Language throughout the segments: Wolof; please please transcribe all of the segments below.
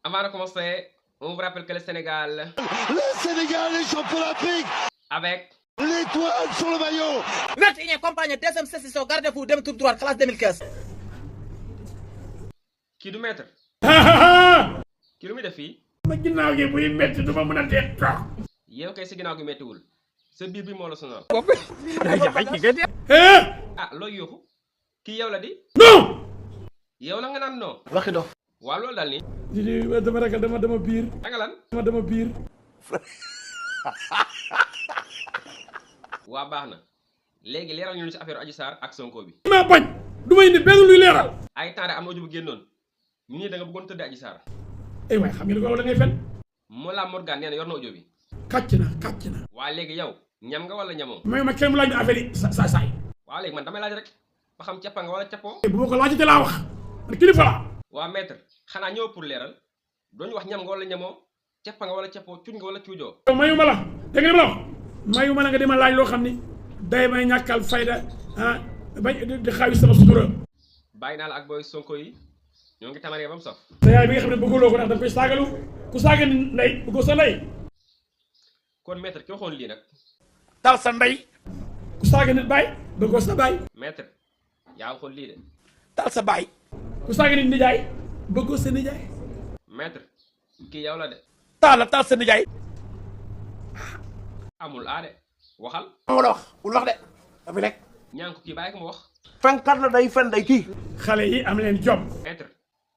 Avant de commencer, on vous rappelle que le Sénégal, Le Sénégal est champion d'Afrique avec l'étoile sur le maillot. 21e campagne deuxième session garde-fou dem tour droit classe 2015. kii du maître kii lu muy def fii ma ginnaaw gi buy métti du ma mën a dee toog. yow kay si ginnaaw gi méttiwul sa biir bi moo la sonal ah looy yuuxu kii yow la di non. yow la nga naan non waxi dof. waaw loolu daal ni dama ragal dama biir. danga lan dama biir. waa baax na léegi leeral ñu ci affaire Adji Sarr ak Sonko bi maa bañ du ma indi benn luy leeral. ay temps de am na audio bu génnoon ñu nii da nga bëggoon tëdd Adji Sarr ay waay xam ngeen ko da ngay fen. Mollah Morgan nee na yor na audio bi kàcc na. waa léegi yow ñam nga wala ñamoo mais ma kenn mu laaj ma affaire yi saay. waaw léegi man damay laaj rek ba xam cappa nga wala cappoo bu ma ko laajatee laa wax man kilifa laa. waa maître xanaa ñëw pour leeral dooñu wax ñam nga wala ñamoo cappa nga wala cappoo cuuj nga wala cuujoo mayu ma la dégg nga li ma la wax mayu ma la nga di ma laaj loo xam ni day may ñàkkal fayda ah bañ di xaawi sama sutura. bàyyi naa la ak booy Sonko yi ñoo ngi tamaree ba mu saf te yaay bi nga xam ne bëgguloo ko ndax da koy saagalu ku saaga ni ndey bëggoo sa ndey. kon maître ki waxoon lii nag Tal sa ndey. ku saaga nit baay bëggoo sa baay. maître yaa waxoon lii de Tal sa baay. ku saaga nit nijaay bëggoo sa nijaay. maître kii yow la de Tal sa nijaay. amul aade waxal amul wax bul wax de dafa nekk. ñaan ko kii bàyyi ko mu wax fenkat la day fen day kii. xale yi am leen jom. maître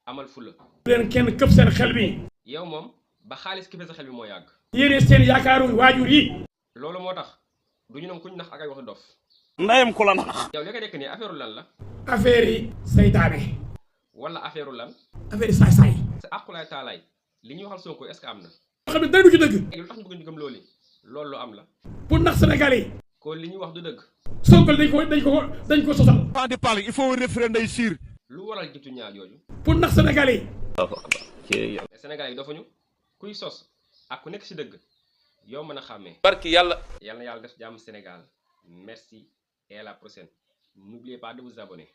amal fulla bu leen kenn këpp seen xel bi. yow moom ba xaalis kippe sa xel bi moo yàgg yéene seen yaakaaru waajur yi. loolu moo tax du ñu nangu kuñ nax ak ay waxi dof ndeyam ku la nax. yow li nga dekk nii affaire lan la affaire yi saytaane. wala affaire lan affaire yi saay-saay. sa aqulaay taalaay li ñuy waxal Sonko est-ce que am na loo xam ne dara du ci dëgg. léegi lu tax ñu bëgg ñu gëm loolu loolu lu am la pour nax Sénégal yi. kon li ñuy wax du dëgg Sonko dañ ko sosal. Pas de parler, il faut référer Ndeye Sir. lu waral jiitu ñaar jooju pour nax Sénégal yi. mais Sénégal yi dofuñu kuy sos ak ku nekk ci dëgg yow mën a xàmmee barki yàlla. yal na yàlla def jàmm Sénégal merci et à la prochaine n'oubliez pas de vous abonner